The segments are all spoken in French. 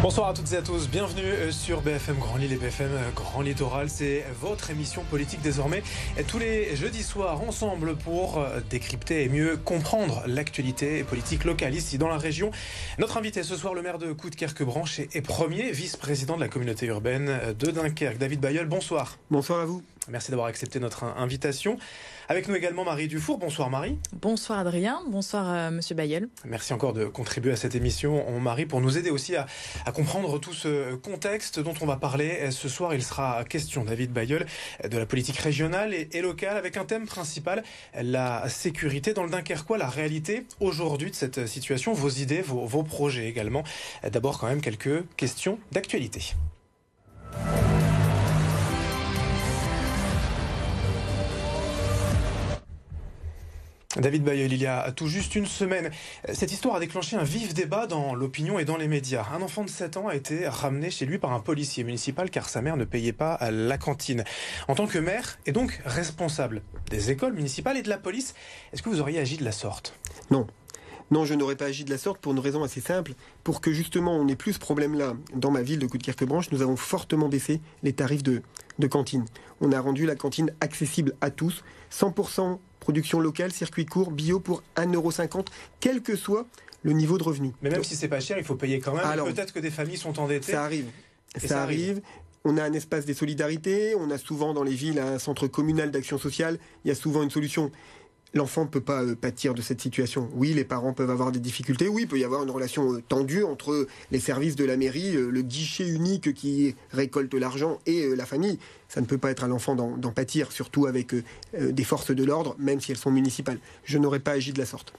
Bonsoir à toutes et à tous, bienvenue sur BFM Grand Lille et BFM Grand Littoral. C'est votre émission politique désormais tous les jeudis soirs ensemble pour décrypter et mieux comprendre l'actualité politique locale ici dans la région. Notre invité ce soir, le maire de Coudekerque-Branche et premier vice-président de la communauté urbaine de Dunkerque, David Bayeul. Bonsoir. Bonsoir à vous. Merci d'avoir accepté notre invitation. Avec nous également Marie Dufour. Bonsoir Marie. Bonsoir Adrien, bonsoir Monsieur Bayeul. Merci encore de contribuer à cette émission, Marie, pour nous aider aussi à comprendre tout ce contexte dont on va parler ce soir. Il sera question, David Bayeul, de la politique régionale et locale avec un thème principal, la sécurité dans le Dunkerquois, la réalité aujourd'hui de cette situation, vos idées, vos projets également. D'abord quand même quelques questions d'actualité. David Bayeul, il y a tout juste une semaine, cette histoire a déclenché un vif débat dans l'opinion et dans les médias. Un enfant de 7 ans a été ramené chez lui par un policier municipal car sa mère ne payait pas la cantine. En tant que maire et donc responsable des écoles municipales et de la police, est-ce que vous auriez agi de la sorte ? Non. Non, je n'aurais pas agi de la sorte pour une raison assez simple. Pour que justement on n'ait plus ce problème-là dans ma ville de Coudekerque-Branche, nous avons fortement baissé les tarifs de cantine. On a rendu la cantine accessible à tous, 100% production locale, circuit court, bio pour 1,50 €, quel que soit le niveau de revenu. Mais même si c'est pas cher, il faut payer quand même. Alors, peut-être que des familles sont endettées. Ça arrive. Ça arrive. On a un espace des solidarités, on a souvent dans les villes un centre communal d'action sociale, il y a souvent une solution. L'enfant ne peut pas pâtir de cette situation. Oui, les parents peuvent avoir des difficultés. Oui, il peut y avoir une relation tendue entre les services de la mairie, le guichet unique qui récolte l'argent et la famille. Ça ne peut pas être à l'enfant d'en pâtir, surtout avec des forces de l'ordre, même si elles sont municipales. Je n'aurais pas agi de la sorte.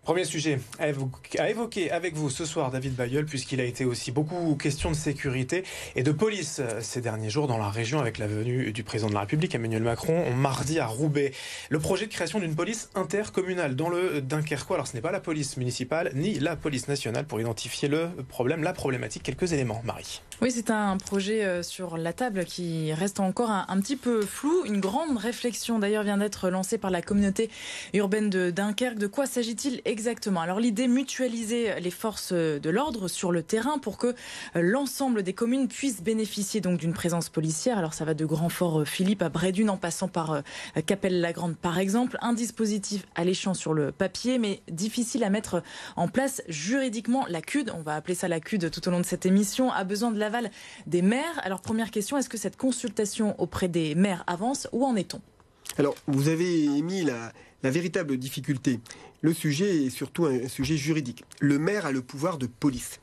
Premier sujet à évoquer avec vous ce soir, David Bayeul, puisqu'il a été aussi beaucoup question de sécurité et de police ces derniers jours dans la région avec la venue du président de la République, Emmanuel Macron, mardi à Roubaix. Le projet de création d'une police intercommunale dans le Dunkerquois. Alors ce n'est pas la police municipale ni la police nationale pour identifier le problème, la problématique. Quelques éléments, Marie. Oui, c'est un projet sur la table qui reste encore un petit peu flou. Une grande réflexion d'ailleurs vient d'être lancée par la communauté urbaine de Dunkerque. De quoi s'agit-il exactement? Alors l'idée, mutualiser les forces de l'ordre sur le terrain pour que l'ensemble des communes puissent bénéficier donc d'une présence policière. Alors ça va de Grand-Fort-Philippe à Brédune en passant par Capelle-la-Grande par exemple. Un dispositif alléchant sur le papier mais difficile à mettre en place juridiquement. La CUD, on va appeler ça la CUD tout au long de cette émission, a besoin de l'aval des maires. Alors première question, est-ce que cette consultation auprès des maires avance? Où en est-on? Alors vous avez émis la véritable difficulté. Le sujet est surtout un sujet juridique. Le maire a le pouvoir de police.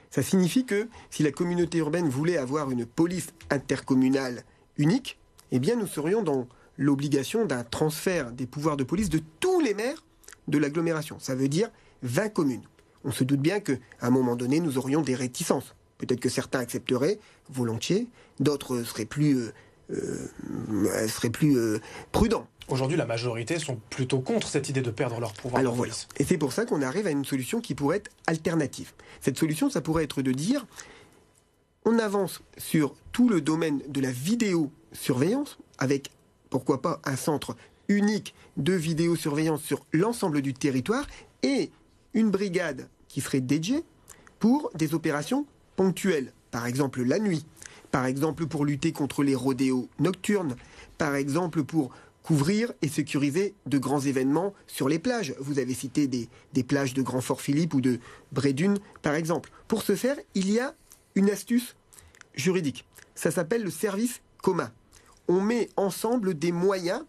Ça signifie que si la communauté urbaine voulait avoir une police intercommunale unique, eh bien nous serions dans l'obligation d'un transfert des pouvoirs de police de tous les maires de l'agglomération. Ça veut dire 20 communes. On se doute bien qu'à un moment donné, nous aurions des réticences. Peut-être que certains accepteraient volontiers, d'autres seraient plus prudents. Aujourd'hui, la majorité sont plutôt contre cette idée de perdre leur pouvoir de police. Voilà. Et c'est pour ça qu'on arrive à une solution qui pourrait être alternative. Cette solution, ça pourrait être de dire, on avance sur tout le domaine de la vidéosurveillance, avec, pourquoi pas, un centre unique de vidéosurveillance sur l'ensemble du territoire, et une brigade qui serait dédiée pour des opérations ponctuelles, par exemple la nuit, par exemple pour lutter contre les rodéos nocturnes, par exemple pour couvrir et sécuriser de grands événements sur les plages. Vous avez cité des plages de Grand-Fort-Philippe ou de Brédune, par exemple. Pour ce faire, il y a une astuce juridique. Ça s'appelle le service commun. On met ensemble des moyens,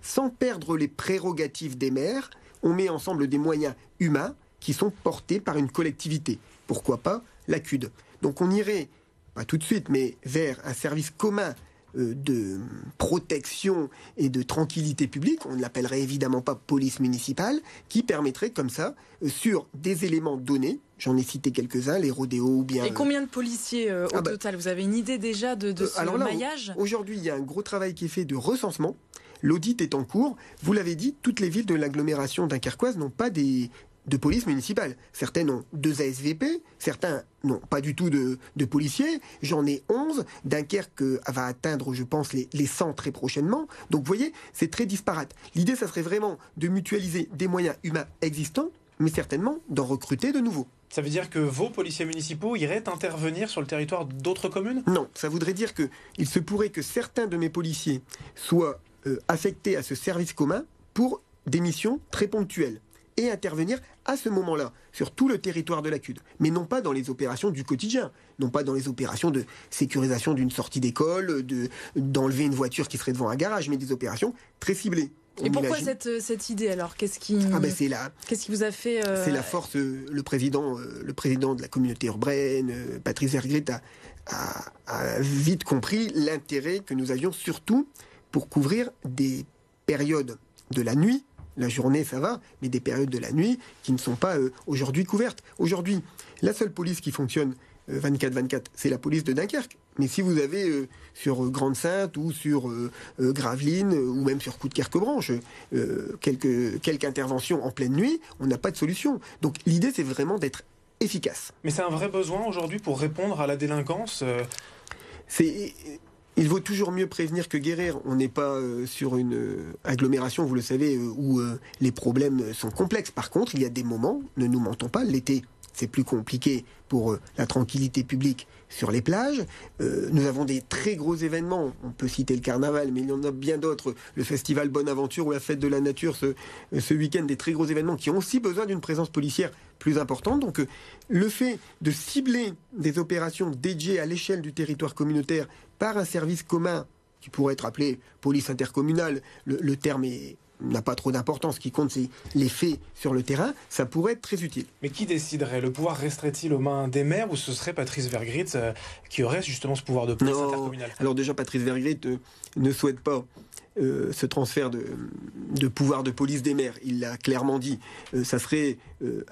sans perdre les prérogatives des maires, on met ensemble des moyens humains qui sont portés par une collectivité. Pourquoi pas la CUD. Donc on irait, pas tout de suite, mais vers un service commun de protection et de tranquillité publique, on ne l'appellerait évidemment pas police municipale, qui permettrait comme ça, sur des éléments donnés, j'en ai cité quelques-uns, les rodéos ou bien... Et combien de policiers au total? Vous avez une idée déjà de ce maillage? Aujourd'hui, il y a un gros travail qui est fait de recensement. L'audit est en cours. Vous l'avez dit, toutes les villes de l'agglomération dunkerquoise n'ont pas de police municipale. Certaines ont 2 ASVP, certains n'ont pas du tout de policiers. J'en ai 11. Dunkerque va atteindre, je pense, les 100 très prochainement. Donc vous voyez, c'est très disparate. L'idée, ça serait vraiment de mutualiser des moyens humains existants, mais certainement d'en recruter de nouveaux. Ça veut dire que vos policiers municipaux iraient intervenir sur le territoire d'autres communes ? Non, ça voudrait dire qu'il se pourrait que certains de mes policiers soient affectés à ce service commun pour des missions très ponctuelles et intervenir à ce moment-là sur tout le territoire de la CUD, mais non pas dans les opérations du quotidien, non pas dans les opérations de sécurisation d'une sortie d'école, d'enlever une voiture qui serait devant un garage, mais des opérations très ciblées. Et pourquoi cette idée alors ? Qu'est-ce qui vous a fait C'est la force. Le président de la communauté urbaine, Patrice Vergrit, a vite compris l'intérêt que nous avions surtout pour couvrir des périodes de la nuit. La journée, ça va, mais des périodes de la nuit qui ne sont pas aujourd'hui couvertes. Aujourd'hui, la seule police qui fonctionne 24/24, c'est la police de Dunkerque. Mais si vous avez sur Grande-Sainte ou sur Gravelines ou même sur Coudekerque-Branche quelques interventions en pleine nuit, on n'a pas de solution. Donc l'idée, c'est vraiment d'être efficace. Mais c'est un vrai besoin aujourd'hui pour répondre à la délinquance Il vaut toujours mieux prévenir que guérir. On n'est pas sur une agglomération, vous le savez, où les problèmes sont complexes. Par contre, il y a des moments, ne nous mentons pas, l'été, c'est plus compliqué pour la tranquillité publique sur les plages. Nous avons des très gros événements. On peut citer le carnaval, mais il y en a bien d'autres. Le festival Bonne Aventure ou la fête de la nature ce week-end, des très gros événements qui ont aussi besoin d'une présence policière plus importante. Donc le fait de cibler des opérations dédiées à l'échelle du territoire communautaire par un service commun qui pourrait être appelé police intercommunale, le terme n'a pas trop d'importance. Ce qui compte, c'est les faits sur le terrain. Ça pourrait être très utile. Mais qui déciderait ? Le pouvoir resterait-il aux mains des maires ou ce serait Patrice Vergrit qui aurait justement ce pouvoir de police intercommunale ? Alors déjà, Patrice Vergrit ne souhaite pas ce transfert de pouvoir de police des maires. Il l'a clairement dit. Ça serait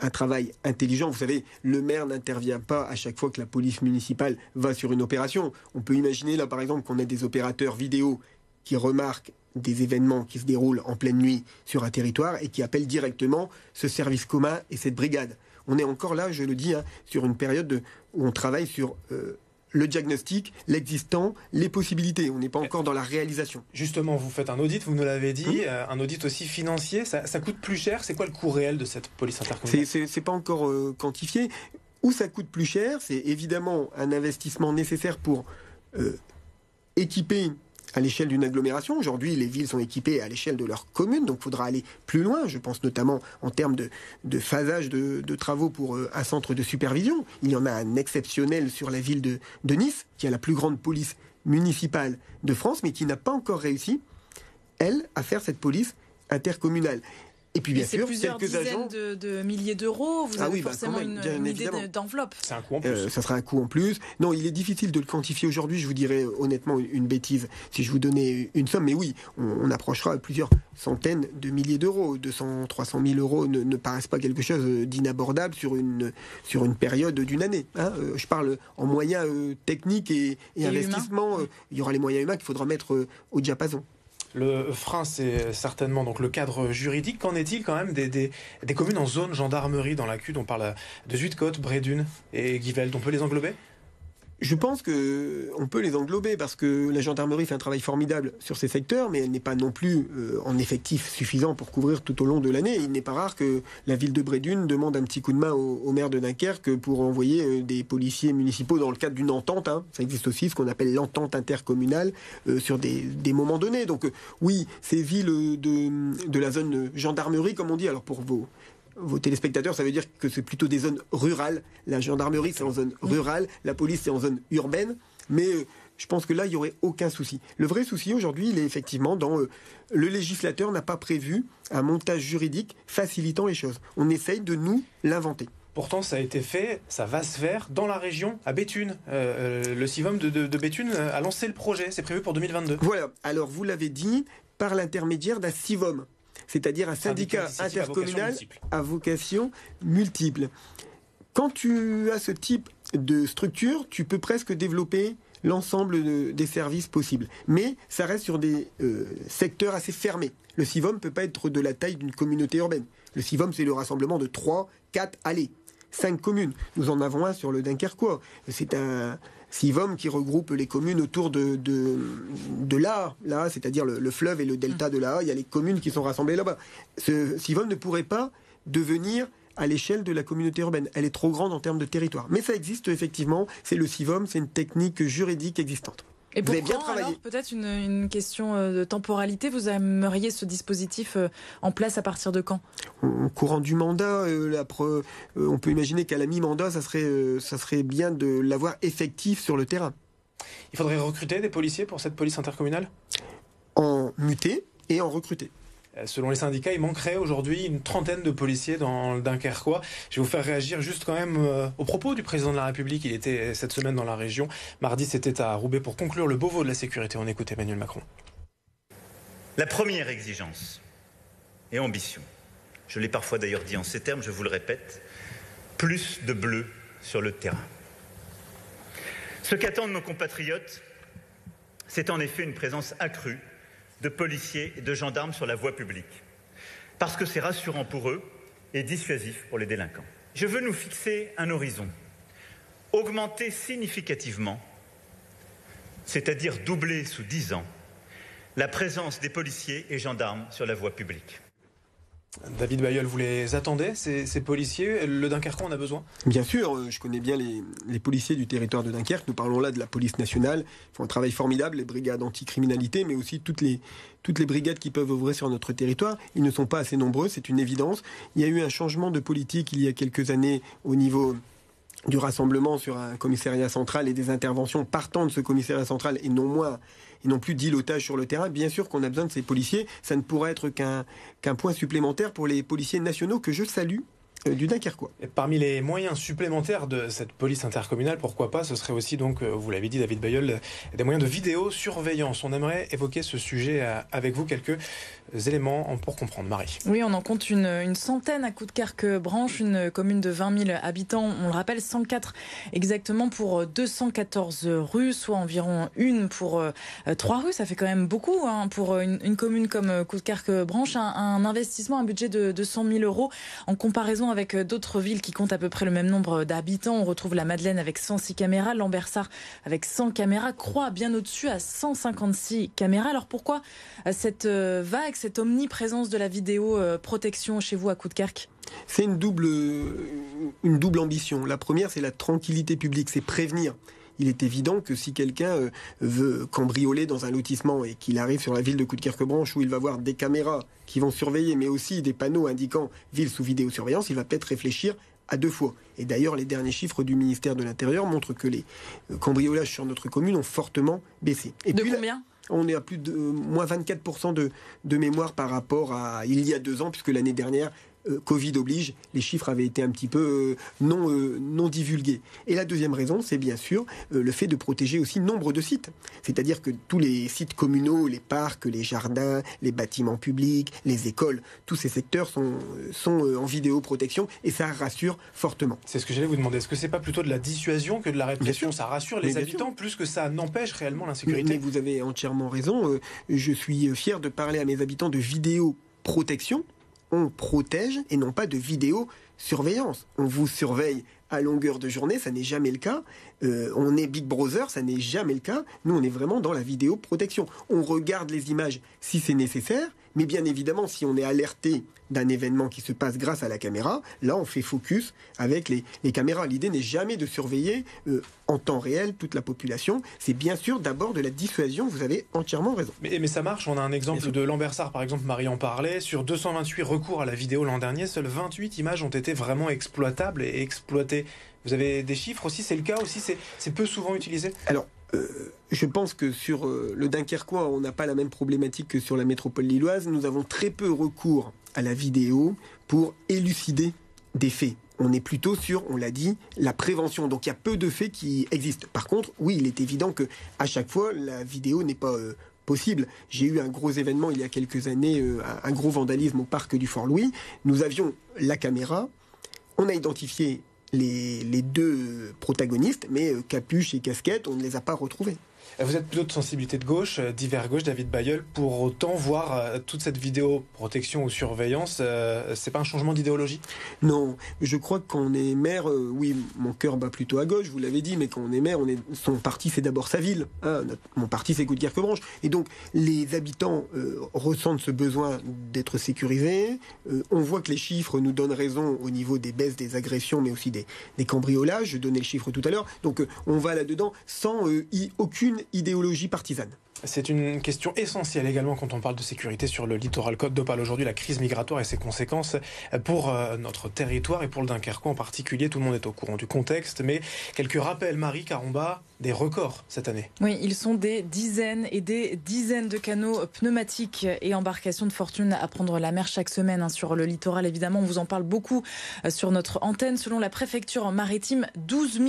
un travail intelligent. Vous savez, le maire n'intervient pas à chaque fois que la police municipale va sur une opération. On peut imaginer là, par exemple, qu'on ait des opérateurs vidéo qui remarquent des événements qui se déroulent en pleine nuit sur un territoire et qui appellent directement ce service commun et cette brigade. On est encore là, je le dis, sur une période où on travaille sur le diagnostic, l'existant, les possibilités. On n'est pas encore dans la réalisation. Justement, vous faites un audit, vous nous l'avez dit, un audit aussi financier. Ça coûte plus cher. C'est quoi le coût réel de cette police intercommunale ? C'est pas encore quantifié. Où ça coûte plus cher, c'est évidemment un investissement nécessaire pour équiper à l'échelle d'une agglomération. Aujourd'hui, les villes sont équipées à l'échelle de leur commune, donc il faudra aller plus loin. Je pense notamment en termes de phasage de travaux pour un centre de supervision. Il y en a un exceptionnel sur la ville de Nice, qui a la plus grande police municipale de France, mais qui n'a pas encore réussi, elle, à faire cette police intercommunale. Et puis bien sûr, quelques agents de milliers d'euros, vous avez forcément une idée d'enveloppe. C'est un coût en plus. Ça sera un coût en plus. Non, il est difficile de le quantifier aujourd'hui. Je vous dirais honnêtement une bêtise si je vous donnais une somme. Mais oui, on approchera plusieurs centaines de milliers d'euros. 200, 300 000 euros ne paraissent pas quelque chose d'inabordable sur une période d'une année. Je parle en moyens techniques et investissement. Il y aura les moyens humains qu'il faudra mettre au diapason. Le frein, c'est certainement donc le cadre juridique. Qu'en est-il quand même des communes en zone gendarmerie dans la CUD ? On parle de Zuidcote, Bredune et Givelde. On peut les englober ? Je pense qu'on peut les englober parce que la gendarmerie fait un travail formidable sur ces secteurs, mais elle n'est pas non plus en effectif suffisant pour couvrir tout au long de l'année. Il n'est pas rare que la ville de Bredune demande un petit coup de main au maire de Dunkerque pour envoyer des policiers municipaux dans le cadre d'une entente. Ça existe aussi, ce qu'on appelle l'entente intercommunale sur des moments donnés. Donc oui, ces villes de la zone gendarmerie, comme on dit, alors pour vos téléspectateurs, ça veut dire que c'est plutôt des zones rurales. La gendarmerie, c'est en zone rurale. La police, c'est en zone urbaine. Mais je pense que là, il n'y aurait aucun souci. Le vrai souci, aujourd'hui, il est effectivement dans... le législateur n'a pas prévu un montage juridique facilitant les choses. On essaye de nous l'inventer. Pourtant, ça a été fait, ça va se faire dans la région, à Béthune. Le CIVOM de Béthune a lancé le projet. C'est prévu pour 2022. Voilà. Alors, vous l'avez dit, par l'intermédiaire d'un CIVOM. C'est-à-dire un syndicat intercommunal à vocation multiple. Quand tu as ce type de structure, tu peux presque développer l'ensemble des services possibles. Mais ça reste sur des secteurs assez fermés. Le CIVOM ne peut pas être de la taille d'une communauté urbaine. Le CIVOM, c'est le rassemblement de 3, 4, 5 communes. Nous en avons un sur le Dunkerquois. C'est un CIVOM qui regroupe les communes autour de l'Aa, c'est-à-dire le fleuve et le delta de l'Aa. Il y a les communes qui sont rassemblées là-bas. Ce CIVOM ne pourrait pas devenir à l'échelle de la communauté urbaine. Elle est trop grande en termes de territoire. Mais ça existe effectivement, c'est le CIVOM, c'est une technique juridique existante. Et vous avez pourquoi, bien travaillé. alors, peut-être une question de temporalité, vous aimeriez ce dispositif en place à partir de quand ? Au courant du mandat, on peut imaginer qu'à la mi-mandat, ça serait bien de l'avoir effectif sur le terrain. Il faudrait recruter des policiers pour cette police intercommunale ? En muter et en recruter. Selon les syndicats, il manquerait aujourd'hui une trentaine de policiers dans le Dunkerquois. Je vais vous faire réagir juste quand même aux propos du président de la République. Il était cette semaine dans la région. Mardi, c'était à Roubaix pour conclure le Beauvau de la sécurité. On écoute Emmanuel Macron. La première exigence et ambition, je l'ai parfois d'ailleurs dit en ces termes, je vous le répète, plus de bleu sur le terrain. Ce qu'attendent nos compatriotes, c'est en effet une présence accrue de policiers et de gendarmes sur la voie publique, parce que c'est rassurant pour eux et dissuasif pour les délinquants. Je veux nous fixer un horizon, augmenter significativement, c'est-à-dire doubler sous 10 ans, la présence des policiers et gendarmes sur la voie publique. David Bailleul, vous les attendez, ces policiers ? Le Dunkerquois en a besoin ? Bien sûr, je connais bien les policiers du territoire de Dunkerque. Nous parlons là de la police nationale. Ils font un travail formidable, les brigades anticriminalité, mais aussi toutes les brigades qui peuvent œuvrer sur notre territoire. Ils ne sont pas assez nombreux, c'est une évidence. Il y a eu un changement de politique il y a quelques années au niveau du rassemblement sur un commissariat central et des interventions partant de ce commissariat central et non plus d'îlotage sur le terrain. Bien sûr qu'on a besoin de ces policiers. Ça ne pourrait être qu'un point supplémentaire pour les policiers nationaux que je salue du Dunkerquois. Et parmi les moyens supplémentaires de cette police intercommunale, pourquoi pas, ce serait aussi, donc, vous l'avez dit David Bailleul, des moyens de vidéosurveillance. On aimerait évoquer ce sujet avec vous, quelques éléments pour comprendre. Marie. Oui, on en compte une centaine à Coudekerque-Branche, une commune de 20 000 habitants. On le rappelle, 104 exactement pour 214 rues, soit environ une pour 3 rues. Ça fait quand même beaucoup pour une commune comme Coudekerque-Branche. Un investissement, un budget de 100 000 euros en comparaison avec d'autres villes qui comptent à peu près le même nombre d'habitants. On retrouve la Madeleine avec 106 caméras, Lambersart avec 100 caméras, Croix bien au-dessus à 156 caméras. Alors pourquoi cette vague, cette omniprésence de la vidéo protection chez vous à Coudekerque ? C'est une double ambition. La première, c'est la tranquillité publique, c'est prévenir. Il est évident que si quelqu'un veut cambrioler dans un lotissement et qu'il arrive sur la ville de Coudekerque-Branche où il va voir des caméras qui vont surveiller, mais aussi des panneaux indiquant ville sous vidéosurveillance, il va peut-être réfléchir à 2 fois. Et d'ailleurs, les derniers chiffres du ministère de l'Intérieur montrent que les cambriolages sur notre commune ont fortement baissé. Et de puis, combien ? On est à plus de moins 24% de mémoire par rapport à il y a 2 ans, puisque l'année dernière, Covid oblige, les chiffres avaient été un petit peu non divulgués. Et la deuxième raison, c'est bien sûr le fait de protéger aussi nombre de sites. C'est-à-dire que tous les sites communaux, les parcs, les jardins, les bâtiments publics, les écoles, tous ces secteurs sont en vidéoprotection et ça rassure fortement. C'est ce que j'allais vous demander. Est-ce que c'est pas plutôt de la dissuasion que de la répression ? Ça rassure les habitants plus que ça n'empêche réellement l'insécurité. Mais vous avez entièrement raison. Je suis fier de parler à mes habitants de vidéoprotection. On protège et non pas de vidéosurveillance. On vous surveille à longueur de journée, ça n'est jamais le cas. On est Big Brother, ça n'est jamais le cas. Nous, on est vraiment dans la vidéoprotection. On regarde les images si c'est nécessaire, mais bien évidemment, si on est alerté d'un événement qui se passe grâce à la caméra, là, on fait focus avec les caméras. L'idée n'est jamais de surveiller en temps réel toute la population. C'est bien sûr d'abord de la dissuasion, vous avez entièrement raison. Mais ça marche, on a un exemple de Lambersart, par exemple, Marie en parlait. Sur 228 recours à la vidéo l'an dernier, seules 28 images ont été vraiment exploitables et exploitées. Vous avez des chiffres aussi, c'est le cas aussi, c'est peu souvent utilisé ? Alors, je pense que sur le Dunkerquois, on n'a pas la même problématique que sur la métropole lilloise. Nous avons très peu recours à la vidéo pour élucider des faits. On est plutôt sur, on l'a dit, la prévention. Donc il y a peu de faits qui existent. Par contre, oui, il est évident que à chaque fois, la vidéo n'est pas possible. J'ai eu un gros événement il y a quelques années, un gros vandalisme au parc du Fort-Louis. Nous avions la caméra, on a identifié les 2 protagonistes, mais capuche et casquette, on ne les a pas retrouvés. Vous êtes plutôt de sensibilité de gauche, d'hiver gauche, David Bailleul. Pour autant, voir toute cette vidéo protection ou surveillance, c'est pas un changement d'idéologie? Non, je crois que quand on est maire, oui, mon cœur bat plutôt à gauche, vous l'avez dit, mais quand on est maire, son parti, c'est d'abord sa ville. Mon parti, c'est Coudekerque-Branche. Et donc, les habitants ressentent ce besoin d'être sécurisés. On voit que les chiffres nous donnent raison au niveau des baisses des agressions, mais aussi des cambriolages. Je donnais le chiffre tout à l'heure. Donc, on va là-dedans sans aucune idéologie partisane. C'est une question essentielle également quand on parle de sécurité sur le littoral Côte d'Opale. Aujourd'hui, la crise migratoire et ses conséquences pour notre territoire et pour le Dunkerquois en particulier. Tout le monde est au courant du contexte, mais quelques rappels, Marie Caromba, des records cette année. Oui, ils sont des dizaines et des dizaines de canots pneumatiques et embarcations de fortune à prendre la mer chaque semaine sur le littoral. Évidemment, on vous en parle beaucoup sur notre antenne. Selon la préfecture maritime, 12 000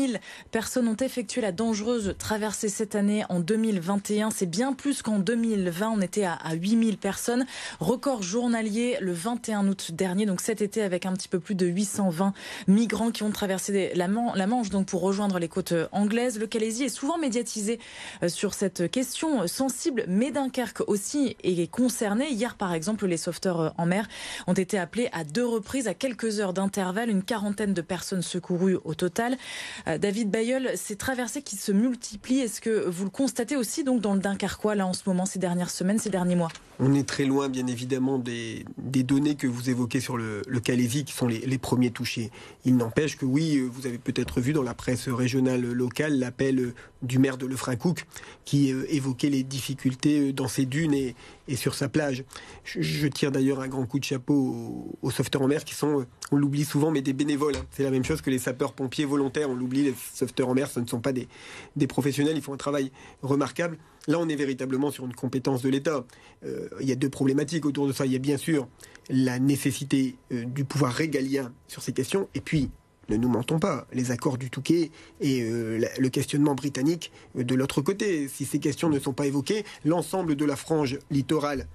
personnes ont effectué la dangereuse traversée cette année en 2021. C'est bien plus qu'en 2020. On était à 8 000 personnes. Record journalier le 21 août dernier, donc cet été, avec un petit peu plus de 820 migrants qui ont traversé la Manche donc pour rejoindre les côtes anglaises. Le Calaisis est souvent médiatisé sur cette question sensible, mais Dunkerque aussi est concerné. Hier, par exemple, les sauveteurs en mer ont été appelés à 2 reprises, à quelques heures d'intervalle, une quarantaine de personnes secourues au total. David Bailleul, ces traversées qui se multiplient, est-ce que vous le constatez aussi donc dans le Dunkerquois, là en ce moment, ces dernières semaines, ces derniers mois? On est très loin, bien évidemment, des données que vous évoquez sur le Calaisis, qui sont les premiers touchés. Il n'empêche que oui, vous avez peut-être vu dans la presse régionale locale l'appel du maire de Lefrancouc qui évoquait les difficultés dans ses dunes et sur sa plage. Je tire d'ailleurs un grand coup de chapeau aux sauveteurs en mer qui sont, on l'oublie souvent, mais des bénévoles. C'est la même chose que les sapeurs-pompiers volontaires. On l'oublie, les sauveteurs en mer, ce ne sont pas des professionnels, ils font un travail remarquable. Là, on est véritablement sur une compétence de l'État. Il y a 2 problématiques autour de ça. Il y a bien sûr la nécessité du pouvoir régalien sur ces questions, et puis, ne nous mentons pas, les accords du Touquet et le questionnement britannique de l'autre côté. Si ces questions ne sont pas évoquées, l'ensemble de la frange littorale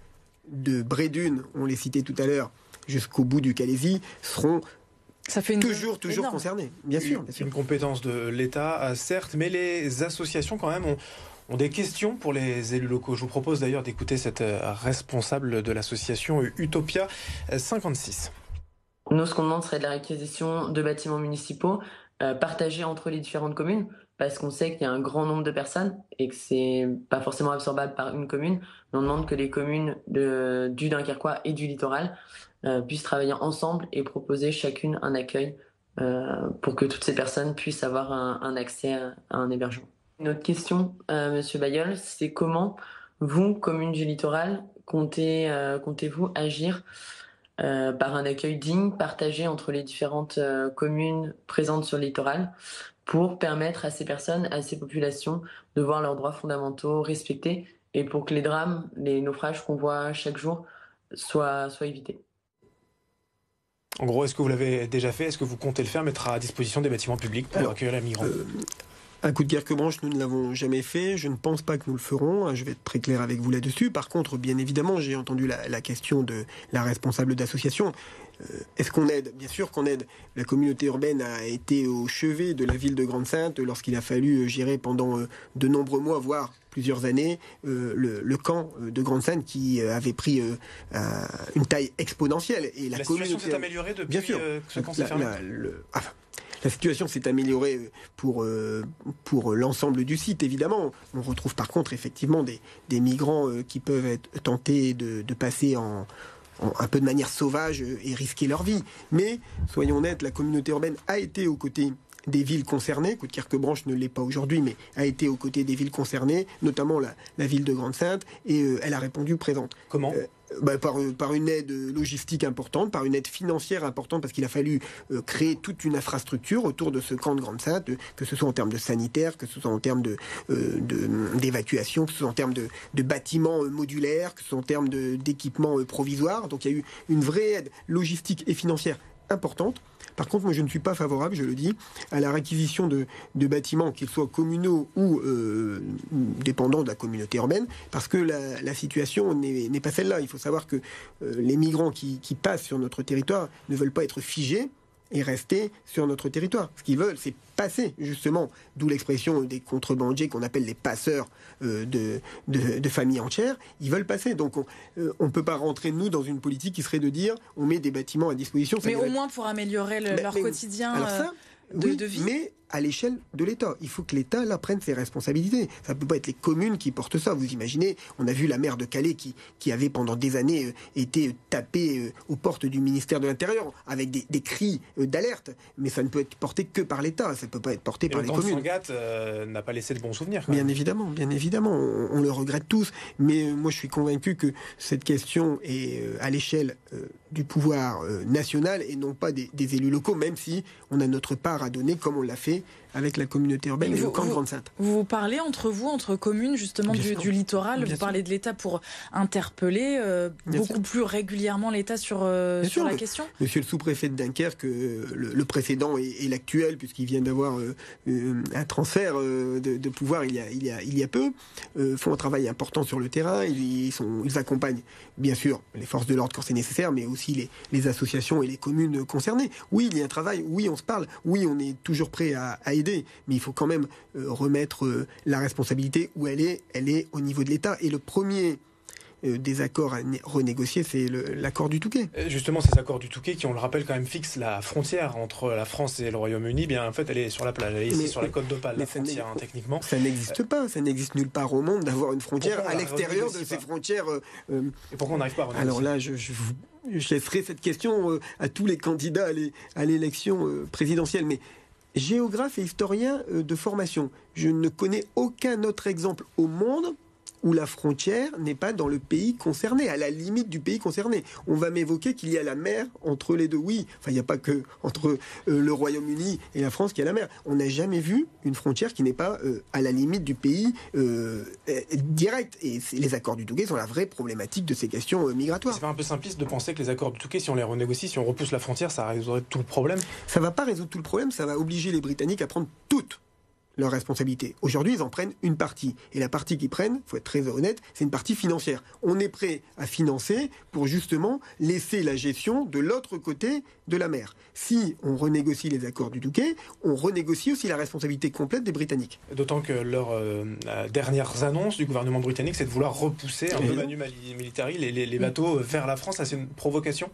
de Brédune, on les citait tout à l'heure, jusqu'au bout du Calaisis, seront toujours concernés. Bien sûr. C'est une compétence de l'État, certes, mais les associations quand même ont des questions pour les élus locaux. Je vous propose d'ailleurs d'écouter cette responsable de l'association Utopia 56. Nous, ce qu'on demande serait de la réquisition de bâtiments municipaux partagés entre les différentes communes, parce qu'on sait qu'il y a un grand nombre de personnes et que c'est pas forcément absorbable par une commune. Mais on demande que les communes du Dunkerquois et du littoral puissent travailler ensemble et proposer chacune un accueil pour que toutes ces personnes puissent avoir un accès à un hébergement. Une autre question, Monsieur Bailleul, c'est comment vous, commune du littoral, comptez-vous agir par un accueil digne, partagé entre les différentes communes présentes sur le littoral, pour permettre à ces personnes, à ces populations, de voir leurs droits fondamentaux respectés et pour que les drames, les naufrages qu'on voit chaque jour soient évités. En gros, est-ce que vous l'avez déjà fait? Est-ce que vous comptez le faire, mettre à disposition des bâtiments publics pour accueillir les migrants? À Coudekerque-Branche, nous ne l'avons jamais fait. Je ne pense pas que nous le ferons. Je vais être très clair avec vous là-dessus. Par contre, bien évidemment, j'ai entendu la question de la responsable d'association. Est-ce qu'on aide? Bien sûr qu'on aide. La communauté urbaine a été au chevet de la ville de Grande-Synthe lorsqu'il a fallu gérer pendant de nombreux mois, voire plusieurs années, le camp de Grande-Synthe qui avait pris une taille exponentielle. Et la situation s'est améliorée depuis bien sûr, que ce camp s'est fermé. La situation s'est améliorée pour l'ensemble du site, évidemment. On retrouve par contre effectivement des migrants qui peuvent être tentés de passer un peu de manière sauvage et risquer leur vie. Mais, soyons honnêtes, la communauté urbaine a été aux côtés des villes concernées. Coudekerque-Branche ne l'est pas aujourd'hui, mais a été aux côtés des villes concernées, notamment la ville de Grande-Synthe, et elle a répondu présente. Comment ? Par une aide logistique importante, par une aide financière importante, parce qu'il a fallu créer toute une infrastructure autour de ce camp de Grande-Synthe, que ce soit en termes de sanitaire, que ce soit en termes d'évacuation, que ce soit en termes de bâtiments modulaires, que ce soit en termes d'équipements provisoires. Donc il y a eu une vraie aide logistique et financière importante. Par contre, moi, je ne suis pas favorable, je le dis, à la réquisition de bâtiments, qu'ils soient communaux ou dépendants de la communauté urbaine, parce que la situation n'est pas celle-là. Il faut savoir que les migrants qui passent sur notre territoire ne veulent pas être figés. et rester sur notre territoire. Ce qu'ils veulent, c'est passer, justement, d'où l'expression des contrebandiers qu'on appelle les passeurs de familles entières. Ils veulent passer. Donc, on ne peut pas rentrer, nous, dans une politique qui serait de dire on met des bâtiments à disposition. Mais au moins pour améliorer leur quotidien de vie. Mais à l'échelle de l'État. Il faut que l'État, là, prenne ses responsabilités. Ça ne peut pas être les communes qui portent ça. Vous imaginez, on a vu la maire de Calais qui avait pendant des années été tapée aux portes du ministère de l'Intérieur avec des cris d'alerte. Mais ça ne peut être porté que par l'État. Ça ne peut pas être porté par les communes. Le Sangatte n'a pas laissé de bons souvenirs. Bien évidemment. On le regrette tous. Mais moi, je suis convaincu que cette question est à l'échelle du pouvoir national et non pas des élus locaux, même si on a notre part à donner, comme on l'a fait avec la communauté urbaine et le camp de Grande-Sainte. Vous parlez entre communes justement du littoral, vous parlez de l'État pour interpeller beaucoup plus régulièrement l'État sur la question. Monsieur le sous-préfet de Dunkerque, le précédent et l'actuel, puisqu'il vient d'avoir un transfert de pouvoir il y a peu, font un travail important sur le terrain. Ils accompagnent bien sûr les forces de l'ordre quand c'est nécessaire, mais aussi les associations et les communes concernées. Oui, il y a un travail, oui, on se parle, oui, on est toujours prêt à aider, mais il faut quand même remettre la responsabilité où elle est au niveau de l'État. Et le premier des accords à renégocier, c'est l'accord du Touquet. Justement, ces accords du Touquet qui, on le rappelle, quand même fixent la frontière entre la France et le Royaume-Uni. Bien, en fait, elle est sur la plage, elle est ici sur la côte d'Opale, la frontière, techniquement. Ça n'existe pas, ça n'existe nulle part au monde d'avoir une frontière à l'extérieur de ces frontières. Et pourquoi on n'arrive pas à renégocier ? Alors là, je laisserai cette question à tous les candidats à l'élection présidentielle, mais géographe et historien de formation, je ne connais aucun autre exemple au monde où la frontière n'est pas dans le pays concerné, à la limite du pays concerné. On va m'évoquer qu'il y a la mer entre les deux. Oui, enfin, il n'y a pas que entre le Royaume-Uni et la France qu'il y a la mer. On n'a jamais vu une frontière qui n'est pas à la limite du pays direct. Et les accords du Touquet sont la vraie problématique de ces questions migratoires. C'est pas un peu simpliste de penser que les accords du Touquet, si on les renégocie, si on repousse la frontière, ça résoudrait tout le problème ? Ça ne va pas résoudre tout le problème, ça va obliger les Britanniques à prendre toutes leurs responsabilités. Aujourd'hui, ils en prennent une partie. Et la partie qu'ils prennent, il faut être très honnête, c'est une partie financière. On est prêt à financer pour justement laisser la gestion de l'autre côté de la mer. Si on renégocie les accords du Touquet, on renégocie aussi la responsabilité complète des Britanniques. D'autant que leurs dernières annonces du gouvernement britannique, c'est de vouloir repousser un peu manu militari les bateaux vers la France. Ça, c'est une provocation ?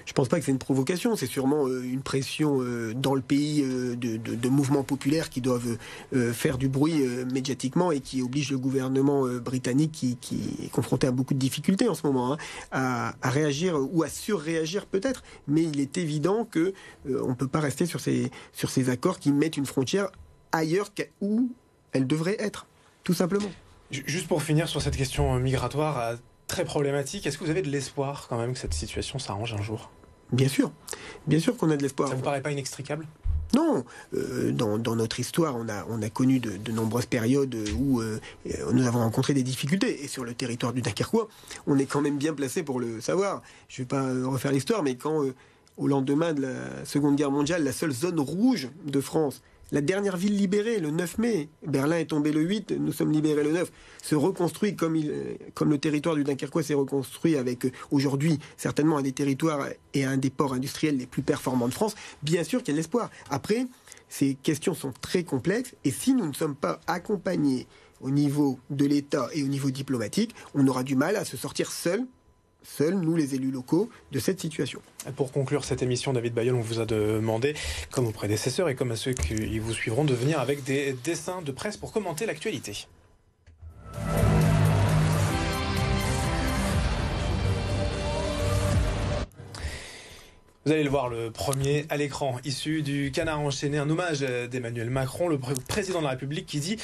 Je ne pense pas que c'est une provocation, c'est sûrement une pression dans le pays de mouvements populaires qui doivent faire du bruit médiatiquement et qui obligent le gouvernement britannique qui est confronté à beaucoup de difficultés en ce moment à réagir ou à surréagir peut-être. Mais il est évident qu'on ne peut pas rester sur ces accords qui mettent une frontière ailleurs où elle devrait être, tout simplement. Juste pour finir sur cette question migratoire très problématique, est-ce que vous avez de l'espoir quand même que cette situation s'arrange un jour ? Bien sûr qu'on a de l'espoir. Ça vous paraît pas inextricable ? Non, dans notre histoire, on a connu de nombreuses périodes où nous avons rencontré des difficultés. Et sur le territoire du Dunkerquois, on est quand même bien placé pour le savoir. Je ne vais pas refaire l'histoire, mais quand, au lendemain de la Seconde Guerre mondiale, la seule zone rouge de France, la dernière ville libérée, le 9 mai, Berlin est tombé le 8, nous sommes libérés le 9, se reconstruit comme le territoire du Dunkerquois s'est reconstruit avec aujourd'hui certainement un des territoires et un des ports industriels les plus performants de France. Bien sûr qu'il y a de l'espoir. Après, ces questions sont très complexes et si nous ne sommes pas accompagnés au niveau de l'État et au niveau diplomatique, on aura du mal à se sortir seuls, nous les élus locaux, de cette situation. Pour conclure cette émission, David Bailleul, on vous a demandé, comme aux prédécesseurs et comme à ceux qui vous suivront, de venir avec des dessins de presse pour commenter l'actualité. Vous allez le voir, le premier à l'écran, issu du Canard enchaîné, un hommage d'Emmanuel Macron, le président de la République, qui dit...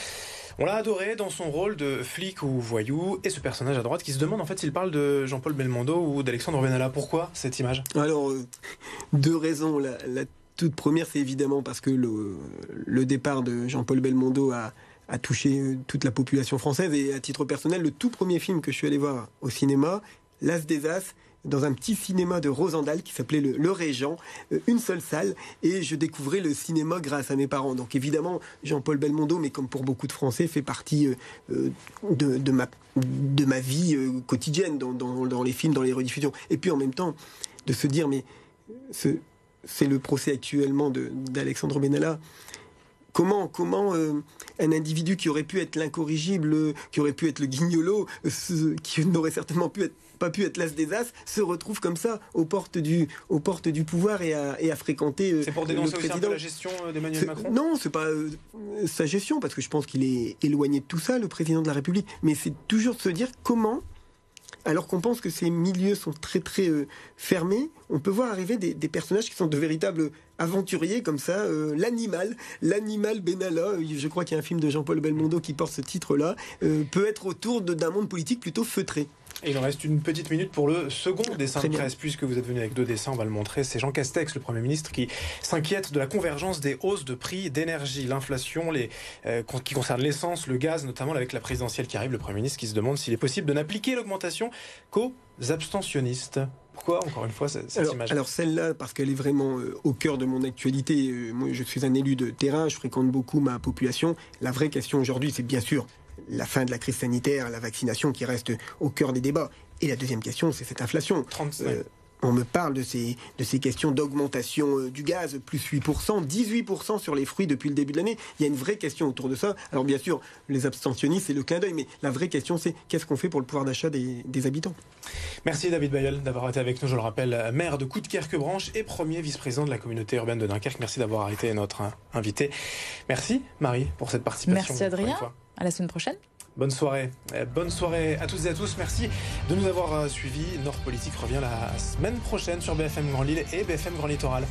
On l'a adoré dans son rôle de flic ou voyou, et ce personnage à droite qui se demande en fait s'il parle de Jean-Paul Belmondo ou d'Alexandre Benalla. Pourquoi cette image ? Alors, deux raisons. La toute première, c'est évidemment parce que le départ de Jean-Paul Belmondo a touché toute la population française, et à titre personnel, le tout premier film que je suis allé voir au cinéma, L'As des As, dans un petit cinéma de Rosendal qui s'appelait le Régent, une seule salle, et je découvrais le cinéma grâce à mes parents. Donc évidemment, Jean-Paul Belmondo, mais comme pour beaucoup de Français, fait partie de ma vie quotidienne dans les films, dans les rediffusions. Et puis en même temps, de se dire, mais c'est le procès actuellement d'Alexandre Benalla. Comment un individu qui aurait pu être l'incorrigible, qui aurait pu être le guignolo, qui n'aurait certainement pas pu être l'as des as, se retrouve comme ça aux portes du pouvoir et à fréquenter C'est pour dénoncer aussi un peu la gestion d'Emmanuel Macron ? Non, c'est pas sa gestion, parce que je pense qu'il est éloigné de tout ça, le président de la République. Mais c'est toujours de se dire comment, alors qu'on pense que ces milieux sont très très fermés, on peut voir arriver des personnages qui sont de véritables aventuriers comme ça, l'animal Benalla, je crois qu'il y a un film de Jean-Paul Belmondo qui porte ce titre-là, peut être autour d'un monde politique plutôt feutré. Et il en reste une petite minute pour le second dessin de presse, puisque vous êtes venu avec 2 dessins, on va le montrer. C'est Jean Castex, le Premier ministre, qui s'inquiète de la convergence des hausses de prix d'énergie, l'inflation, qui concerne l'essence, le gaz, notamment avec la présidentielle qui arrive. Le Premier ministre qui se demande s'il est possible de n'appliquer l'augmentation qu'aux abstentionnistes. Pourquoi, encore une fois, cette image ? Alors celle-là, parce qu'elle est vraiment au cœur de mon actualité. Moi, je suis un élu de terrain, je fréquente beaucoup ma population. La vraie question aujourd'hui, c'est bien sûr la fin de la crise sanitaire, la vaccination qui reste au cœur des débats. Et la deuxième question, c'est cette inflation. On me parle de ces questions d'augmentation du gaz, plus 8%, 18% sur les fruits depuis le début de l'année. Il y a une vraie question autour de ça. Alors bien sûr, les abstentionnistes, c'est le clin d'œil, mais la vraie question, c'est qu'est-ce qu'on fait pour le pouvoir d'achat des habitants ? Merci David Bailleul d'avoir été avec nous, je le rappelle, maire de Coudekerque-Branche et premier vice-président de la communauté urbaine de Dunkerque. Merci d'avoir été notre invité. Merci Marie pour cette participation. Merci Adrien, à la semaine prochaine. Bonne soirée à toutes et à tous. Merci de nous avoir suivis. Nord Politique revient la semaine prochaine sur BFM Grand Lille et BFM Grand Littoral.